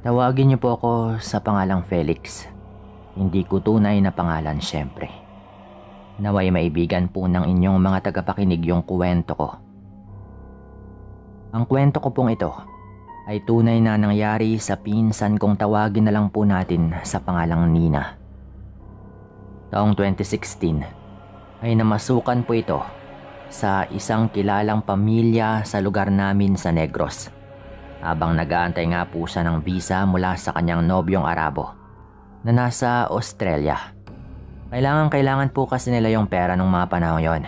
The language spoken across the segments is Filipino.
Tawagin niyo po ako sa pangalang Felix. Hindi ko tunay na pangalan syempre. Naway maibigan po ng inyong mga tagapakinig yung kwento ko. Ang kwento ko pong ito ay tunay na nangyari sa pinsan kong tawagin na lang po natin sa pangalang Nina. Taong 2016 ay namasukan po ito sa isang kilalang pamilya sa lugar namin sa Negros. Habang nag-aantay nga po siya ng visa mula sa kanyang nobyong Arabo na nasa Australia. Kailangan po kasi nila yung pera nung mga panahon yon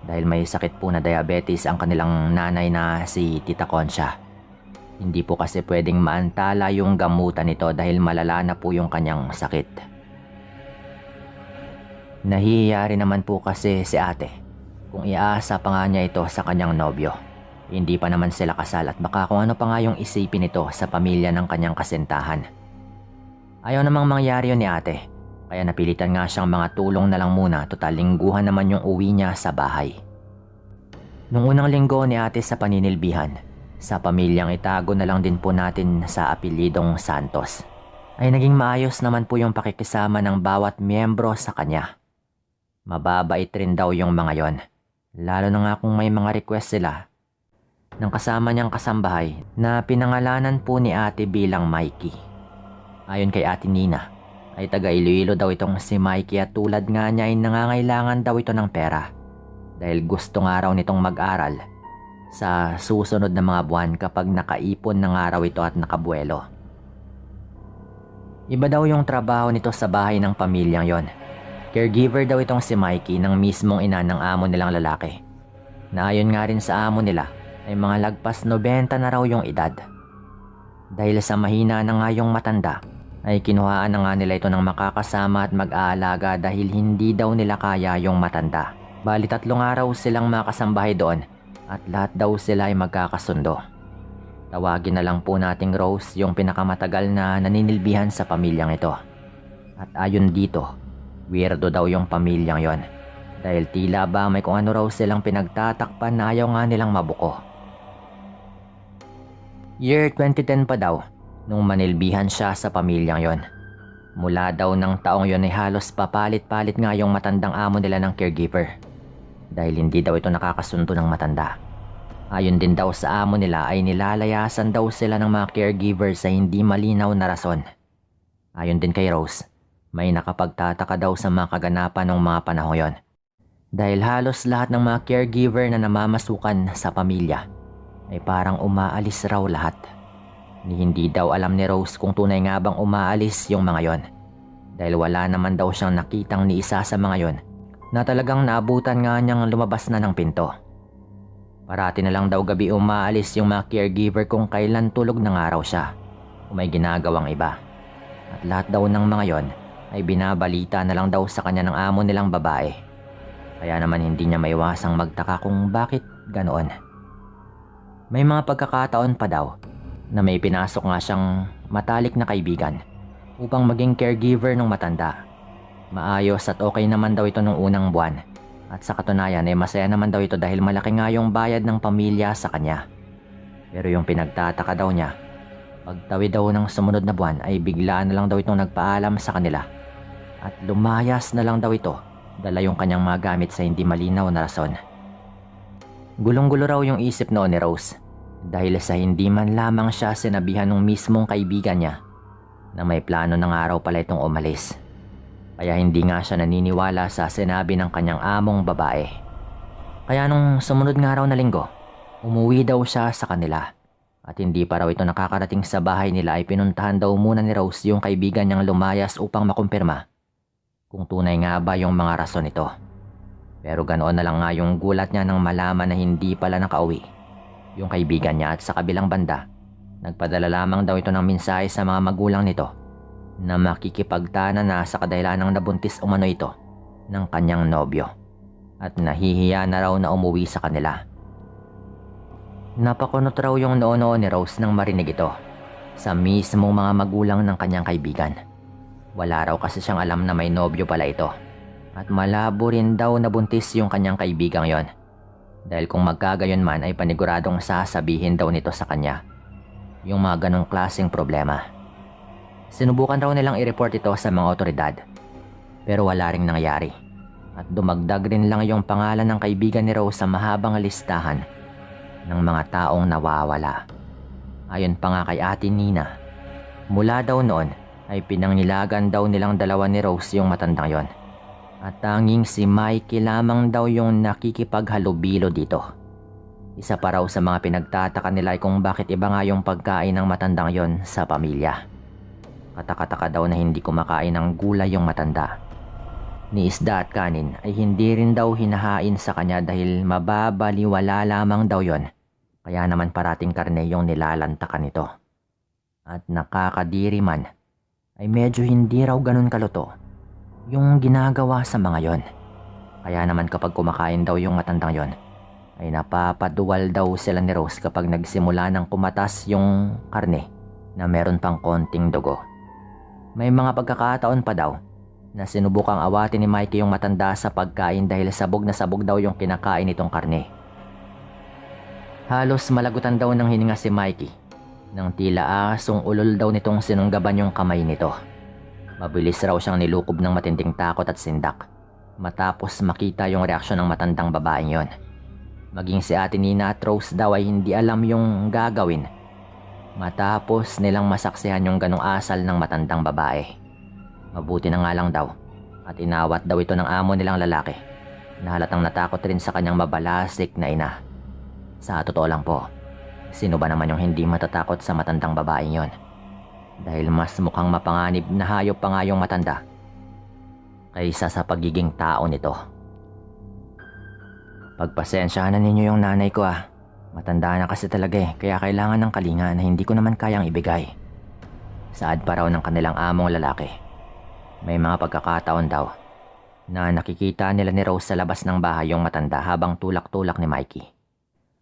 dahil may sakit po na diabetes ang kanilang nanay na si Tita Concha. Hindi po kasi pwedeng maantala yung gamutan nito dahil malala na po yung kanyang sakit. Nahihiya rin naman po kasi si ate kung iaasa pa nga niya ito sa kanyang nobyo. Hindi pa naman sila kasal at baka kung ano pa nga yung isipin nito sa pamilya ng kanyang kasintahan. Ayaw namang mangyari yun ni ate, kaya napilitan nga siyang mga tulong na lang muna, total lingguhan naman yung uwi niya sa bahay. Nung unang linggo ni ate sa paninilbihan, sa pamilyang itago na lang din po natin sa apelyidong Santos, ay naging maayos naman po yung pakikisama ng bawat miyembro sa kanya. Mababait rin daw yung mga yon, lalo na nga kung may mga request sila ng kasama niyang kasambahay na pinangalanan po ni ate bilang Mikey. Ayon kay ate Nina, ay taga Iloilo daw itong si Mikey at tulad nga niya ay nangangailangan daw ito ng pera dahil gusto nga raw nitong mag-aral sa susunod na mga buwan kapag nakaipon na nga raw ito at nakabuelo. Iba daw yung trabaho nito sa bahay ng pamilyang yon. Caregiver daw itong si Mikey ng mismong ina ng amo nilang lalaki, na ayon nga rin sa amo nila ay mga lagpas 90 na raw yung edad. Dahil sa mahina na nga yung matanda, ay kinuhaan na nga nila ito ng makakasama at mag-aalaga dahil hindi daw nila kaya yung matanda. Bali 3 araw silang makasambahay doon at lahat daw sila ay magkakasundo. Tawagin na lang po nating Rose yung pinakamatagal na naninilbihan sa pamilyang ito. At ayon dito, weirdo daw yung pamilyang yon dahil tila ba may kung ano raw silang pinagtatakpan na ayaw nga nilang mabuko. Year 2010 pa daw nung manilbihan siya sa pamilyang yon. Mula daw ng taong yon ay halos papalit-palit nga yung matandang amo nila ng caregiver dahil hindi daw ito nakakasundo ng matanda. Ayon din daw sa amo nila ay nilalayasan daw sila ng mga caregiver sa hindi malinaw na rason. Ayon din kay Rose, may nakapagtataka daw sa mga kaganapan ng mga panahon yon dahil halos lahat ng mga caregiver na namamasukan sa pamilya ay parang umaalis raw lahat. Hindi daw alam ni Rose kung tunay nga bang umaalis yung mga yon dahil wala naman daw siyang nakitang ni isa sa mga yon na talagang naabutan nga niyang lumabas na ng pinto. Parati na lang daw gabi umaalis yung mga caregiver kung kailan tulog ng araw siya o may ginagawang iba. At lahat daw ng mga yon ay binabalita na lang daw sa kanya ng amo nilang babae. Kaya naman hindi niya maiwasang magtaka kung bakit ganoon. May mga pagkakataon pa daw na may pinasok nga siyang matalik na kaibigan upang maging caregiver ng matanda. Maayos at okay naman daw ito nung unang buwan at sa katunayan ay masaya naman daw ito dahil malaki nga yung bayad ng pamilya sa kanya. Pero yung pinagtataka daw niya, pagtawid daw ng sumunod na buwan ay bigla na lang daw itong nagpaalam sa kanila at lumayas na lang daw ito dala yung kanyang mga gamit sa hindi malinaw na rason. Gulong-gulo raw yung isip noon ni Rose dahil sa hindi man lamang siya sinabihan ng mismong kaibigan niya na may plano ng araw pala itong umalis. Kaya hindi nga siya naniniwala sa sinabi ng kanyang among babae. Kaya nung sumunod nga raw na linggo, umuwi daw siya sa kanila at hindi pa raw ito nakakarating sa bahay nila ay pinuntahan daw muna ni Rose yung kaibigan niyang lumayas upang makumpirma kung tunay nga ba yung mga rason nito. Pero ganoon na lang nga yung gulat niya nang malaman na hindi pala nakauwi yung kaibigan niya at sa kabilang banda, nagpadala lamang daw ito ng mensahe sa mga magulang nito na makikipagtana na sa kadahilan ng nabuntis umano ito ng kanyang nobyo at nahihiya na raw na umuwi sa kanila. Napakunot raw yung noo-noo ni Rose nang marinig ito sa mismong mga magulang ng kanyang kaibigan. Wala raw kasi siyang alam na may nobyo pala ito. At malabo rin daw nabuntis yung kanyang kaibigang yon. Dahil kung magkagayon man ay paniguradong sasabihin daw nito sa kanya yung mga ganong klaseng problema. Sinubukan raw nilang i-report ito sa mga otoridad, pero wala ring nangyari. At dumagdag rin lang yung pangalan ng kaibigan ni Rose sa mahabang listahan ng mga taong nawawala. Ayon pa nga kay Ate Nina, mula daw noon ay pinangnilagan daw nilang dalawa ni Rose yung matandang yon. At tanging si Mikey lamang daw yung nakikipaghalubilo dito. Isa pa raw sa mga pinagtataka nila ay kung bakit iba nga yung pagkain ng matandang yon sa pamilya. Katakataka daw na hindi kumakain ng gulay yung matanda. Ni isda at kanin ay hindi rin daw hinahain sa kanya dahil mababaliwala lamang daw yon. Kaya naman parating karne yung nilalantakan nito. At nakakadiri man ay medyo hindi raw ganun kaluto yung ginagawa sa mga yon. Kaya naman kapag kumakain daw yung matandang yon ay napapaduwal daw sila ni Rose kapag nagsimula ng kumatas yung karne na meron pang konting dugo. May mga pagkakataon pa daw na sinubukang awatin ni Mikey yung matanda sa pagkain dahil sabog na sabog daw yung kinakain nitong karne. Halos malagutan daw ng hininga si Mikey nang tila asong ulol daw nitong sinunggaban yung kamay nito. Mabilis raw siyang nilukob ng matinding takot at sindak matapos makita yung reaksyon ng matandang babaeng yon. Maging si Ate Nina at Rose daw ay hindi alam yung gagawin matapos nilang masaksihan yung ganong asal ng matandang babae. Mabuti na nga lang daw at inawat daw ito ng amo nilang lalaki na halatang natakot rin sa kanyang mabalasik na ina. Sa totoo lang po, sino ba naman yung hindi matatakot sa matandang babaeng yon? Dahil mas mukhang mapanganib na hayop pa nga yung matanda kaysa sa pagiging tao nito. Pagpasensyahan na ninyo yung nanay ko Matanda na kasi talaga kaya kailangan ng kalinga na hindi ko naman kayang ibigay. Saad pa raw ng kanilang among lalaki. May mga pagkakataon daw na nakikita nila ni Rose sa labas ng bahay yung matanda habang tulak-tulak ni Mikey.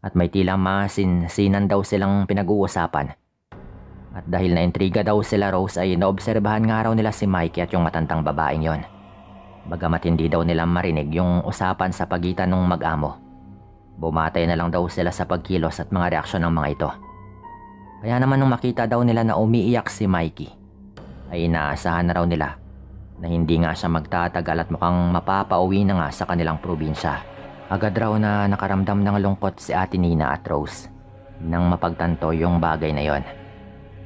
At may tila masinsinan daw silang pinag-uusapan. At dahil na-intriga daw sila Rose ay naobserbahan nga raw nila si Mikey at yung matandang babaeng yon. Bagamat hindi daw nila marinig yung usapan sa pagitan ng mag-amo. Bumatay na lang daw sila sa pagkilos at mga reaksyon ng mga ito. Kaya naman nung makita daw nila na umiiyak si Mikey, ay inaasahan na raw nila na hindi nga siya magtatagal at mukhang mapapauwi na nga sa kanilang probinsya. Agad raw na nakaramdam ng lungkot si Ate Nina at Rose nang mapagtanto yung bagay na yon.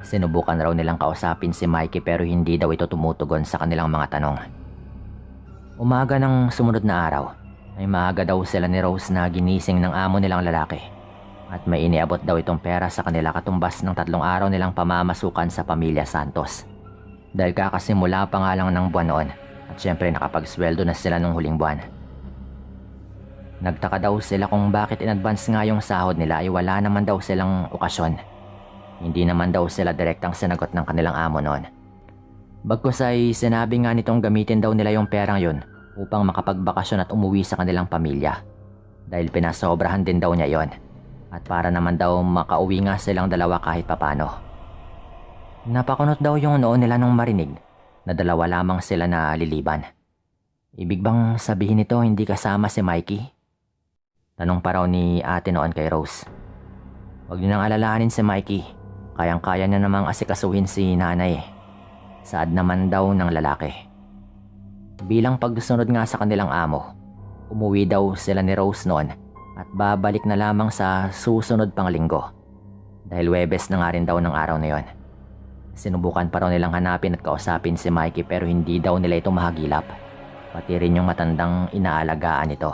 Sinubukan raw nilang kausapin si Mikey pero hindi daw ito tumutugon sa kanilang mga tanong. Umaga ng sumunod na araw ay maaga daw sila ni Rose na ginising ng amo nilang lalaki at may iniabot daw itong pera sa kanila katumbas ng 3 araw nilang pamamasukan sa pamilya Santos. Dahil kakasimula pa nga lang ng buwan noon at syempre nakapagsweldo na sila nung huling buwan. Nagtaka daw sila kung bakit in advance nga yung sahod nila ay wala naman daw silang okasyon. Hindi naman daw sila direktang sinagot ng kanilang amo noon. Bagkus ay sinabi nga nitong gamitin daw nila yung perang yun upang makapagbakasyon at umuwi sa kanilang pamilya. Dahil pinasobrahan din daw niya yon at para naman daw makauwi nga silang dalawa kahit papano. Napakunot daw yung noon nila nung marinig na dalawa lamang sila na liliban. Ibig bang sabihin nito hindi kasama si Mikey? Tanong pa raw ni ate noon kay Rose. Huwag niyo nang alalahanin si Mikey. Kayang-kaya niya namang asikasuhin si nanay. Saad naman daw ng lalaki. Bilang pagsunod nga sa kanilang amo, umuwi daw sila ni Rose noon at babalik na lamang sa susunod pang linggo. Dahil Huwebes na nga rin daw ng araw na yon. Sinubukan pa raw nilang hanapin at kausapin si Mikey pero hindi daw nila ito mahagilap. Pati rin yung matandang inaalagaan ito.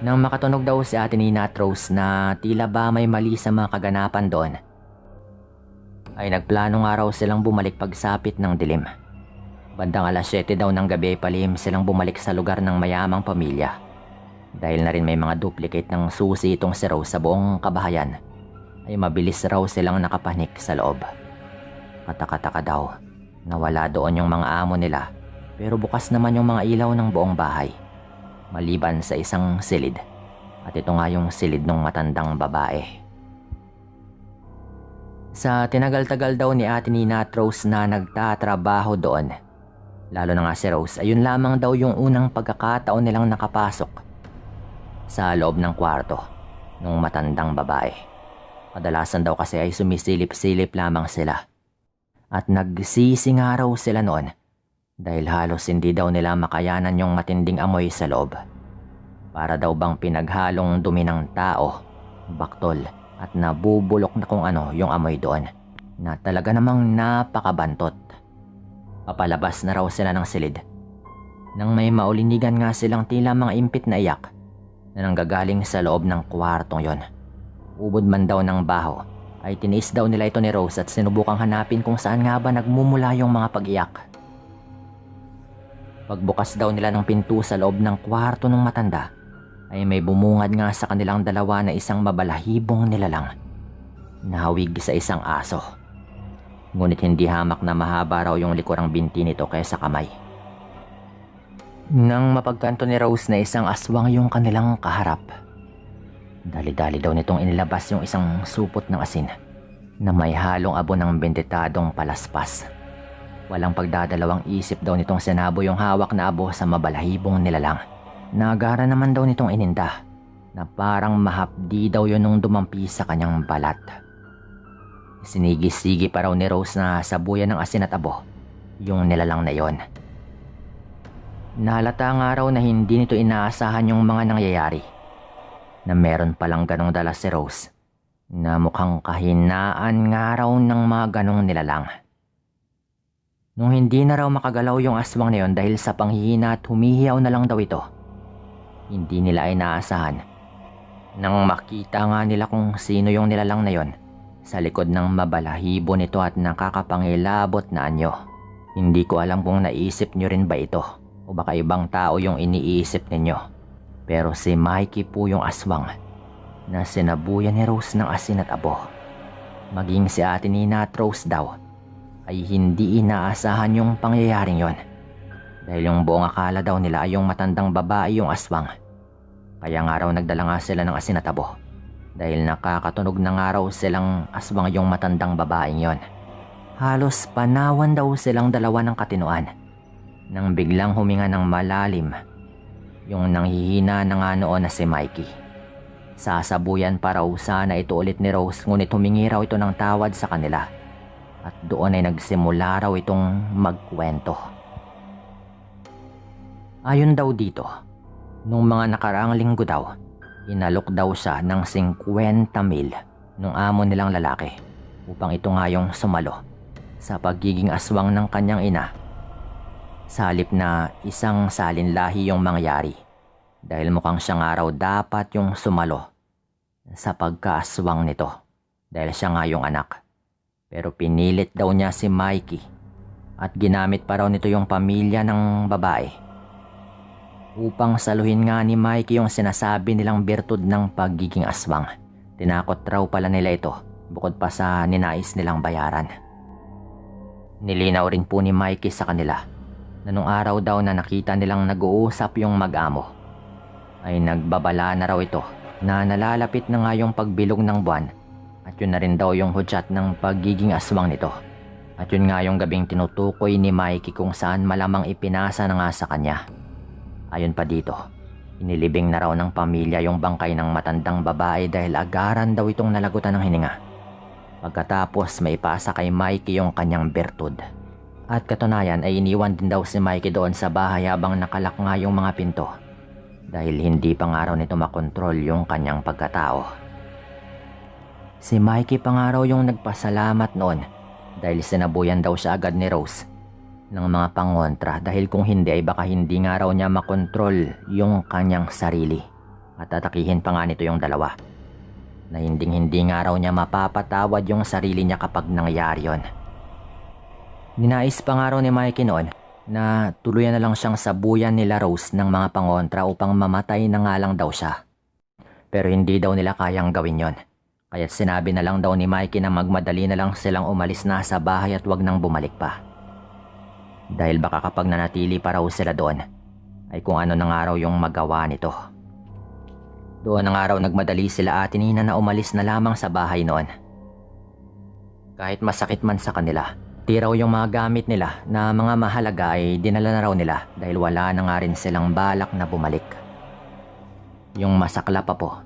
Nang makatunog daw si Ate Nina at Rose na tila ba may mali sa mga kaganapan doon, ay nagplano nga raw silang bumalik pagsapit ng dilim. Bandang 7:00 daw ng gabi palihim silang bumalik sa lugar ng mayamang pamilya. Dahil na rin may mga duplicate ng susi itong si Rose sa buong kabahayan, ay mabilis raw silang nakapanik sa loob. Kataka-taka daw na wala doon yung mga amo nila pero bukas naman yung mga ilaw ng buong bahay. Maliban sa isang silid at ito nga yung silid ng matandang babae. Sa tinagal-tagal daw ni Ate Nina at Rose na nagtatrabaho doon, lalo na nga si Rose, ayun lamang daw yung unang pagkakataon nilang nakapasok sa loob ng kwarto ng matandang babae. Kadalasan daw kasi ay sumisilip-silip lamang sila At nagsisi nga raw sila noon dahil halos hindi daw nila makayanan yung matinding amoy sa loob. Para daw bang pinaghalong dumi ng tao, baktol at nabubulok na kung ano yung amoy doon na talaga namang napakabantot. Papalabas na raw sila ng silid nang may maulinigan nga silang tila mga impit na iyak na nanggagaling sa loob ng kwartong yon. Ubod man daw ng baho ay tiniis daw nila ito ni Rose at sinubukang hanapin kung saan nga ba nagmumula yung mga pag-iyak. Pagbukas daw nila ng pinto sa loob ng kwarto ng matanda ay may bumungad nga sa kanilang dalawa na isang mabalahibong nilalang na hawig sa isang aso. Ngunit hindi hamak na mahaba raw yung likurang binti nito kaysa kamay. Nang mapagkanto ni Rose na isang aswang yung kanilang kaharap, dali-dali daw nitong inilabas yung isang supot ng asin na may halong abo ng bendetadong palaspas. Walang pagdadalawang isip daw nitong sinabo yung hawak na abo sa mabalahibong nilalang. Nagara naman daw nitong ininda na parang mahapdi daw yun nung dumampi sa kanyang balat. Sinigi-sigi pa raw ni Rose na sabuyan ng asin at abo yung nilalang na yon. Nahalata nga raw na hindi nito inaasahan yung mga nangyayari, na meron palang ganong dala si Rose na mukhang kahinaan nga raw ng mga ganong nilalang. Nung hindi na raw makagalaw yung aswang na yon dahil sa panghihina at humihiyaw na lang daw ito, hindi nila inaasahan nang makita nga nila kung sino yung nilalang na yon sa likod ng mabalahibo nito at nakakapangilabot na anyo. Hindi ko alam kung naisip nyo rin ba ito o baka ibang tao yung iniisip ninyo. Pero si Mikey po yung aswang na sinabuyan ni Rose ng asin at abo. Maging si Ate Nina at Rose daw ay hindi inaasahan yung pangyayaring yon. Dahil yung buong akala daw nila ay yung matandang babae yung aswang. Kaya nga raw nagdala nga sila ng asin at abo. Dahil nakakatunog na nga raw silang aswang yung matandang babaeng yon. Halos panawan daw silang dalawa ng katinuan nang biglang huminga ng malalim yung nanghihina na nga noon na si Mikey. Sasabuyan pa raw sana ito ulit ni Rose, ngunit humingi raw ito ng tawad sa kanila. At doon ay nagsimula raw itong magkwento. Ayon daw dito, nung mga nakaraang linggo daw, inalok daw siya ng 50,000 nung amo nilang lalaki upang ito nga yung sumalo sa pagiging aswang ng kanyang ina. Sa halip na isang salinlahi yung mangyari, dahil mukhang siya nga raw dapat yung sumalo sa pagkaaswang nito dahil siya nga yung anak. Pero pinilit daw niya si Mikey at ginamit pa raw nito yung pamilya ng babae upang saluhin nga ni Mikey yung sinasabi nilang birtud ng pagiging aswang. Tinakot raw pala nila ito bukod pa sa ninais nilang bayaran. Nilinaw rin po ni Mikey sa kanila na nung araw daw na nakita nilang nag-uusap yung mag-amo, ay nagbabala na raw ito na nalalapit na nga yung pagbilog ng buwan at yun na rin daw yung hudyat ng pagiging aswang nito. At yun nga yung gabing tinutukoy ni Mikey kung saan malamang ipinasa na nga sa kanya. Ayon pa dito, inilibing na raw ng pamilya yung bangkay ng matandang babae dahil agaran daw itong nalagutan ng hininga. Pagkatapos may ipasa kay Mikey yung kanyang bertud. At katunayan ay iniwan din daw si Mikey doon sa bahay habang nakalak nga yung mga pinto dahil hindi pa nga raw nito makontrol yung kanyang pagkatao. Si Mikey pa nga raw yung nagpasalamat noon dahil sinabuyan daw siya agad ni Rose ng mga pangontra dahil kung hindi ay baka hindi nga raw niya makontrol yung kanyang sarili at atakihin pa nga nito yung dalawa na hindi nga raw niya mapapatawad yung sarili niya kapag nangyari yon. Ninais pa nga raw ni Mikey noon na tuluyan na lang siyang sabuyan nila Rose ng mga pangontra upang mamatay na nga lang daw siya. Pero hindi daw nila kayang gawin yon. Kaya sinabi na lang daw ni Mikey na magmadali na lang silang umalis na sa bahay at wag nang bumalik pa. Dahil baka kapag nanatili pa raw sila doon, ay kung ano na nga raw yung magawa nito. Doon na nga raw nagmadali sila Ate Nina na umalis na lamang sa bahay noon. Kahit masakit man sa kanila, di raw yung mga gamit nila na mga mahalaga ay dinala na raw nila dahil wala na nga rin silang balak na bumalik. Yung masakla pa po,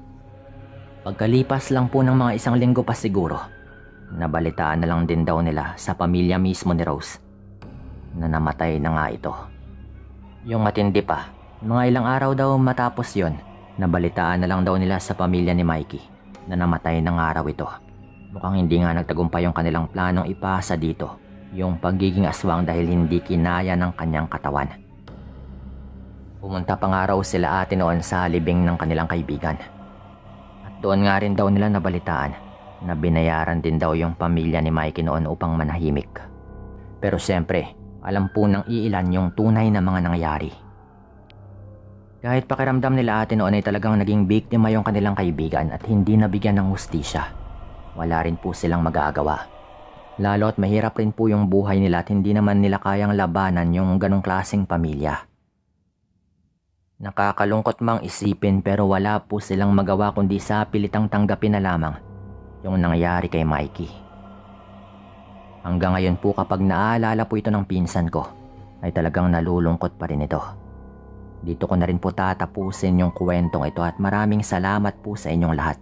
pagkalipas lang po ng mga 1 linggo pa siguro, Nabalitaan na lang din daw nila sa pamilya mismo ni Rose na namatay na nga ito. Yung matindi pa, mga ilang araw daw matapos yon, nabalitaan na lang daw nila sa pamilya ni Mikey na namatay na nga raw ito. Mukhang hindi nga nagtagumpay yung kanilang planong ipasa dito, yung pagiging aswang dahil hindi kinaya ng kanyang katawan. Pumunta pa nga raw sila ate noon sa libing ng kanilang kaibigan. At doon nga rin daw nila nabalitaan na binayaran din daw yung pamilya ni Mikey noon upang manahimik. Pero siyempre, alam po ng iilan yung tunay na mga nangyari. Kahit pakiramdam nila ate noon ay talagang naging biktima yung kanilang kaibigan at hindi nabigyan ng hustisya, wala rin po silang magagawa. Lalo at mahirap rin po yung buhay nila at hindi naman nila kayang labanan yung ganong klaseng pamilya. Nakakalungkot mang isipin pero wala po silang magawa kundi sa pilitang tanggapin na lamang yung nangyari kay Mikey. Hanggang ngayon po kapag naaalala po ito ng pinsan ko, ay talagang nalulungkot pa rin ito. Dito ko na rin po tatapusin yung kwentong ito at maraming salamat po sa inyong lahat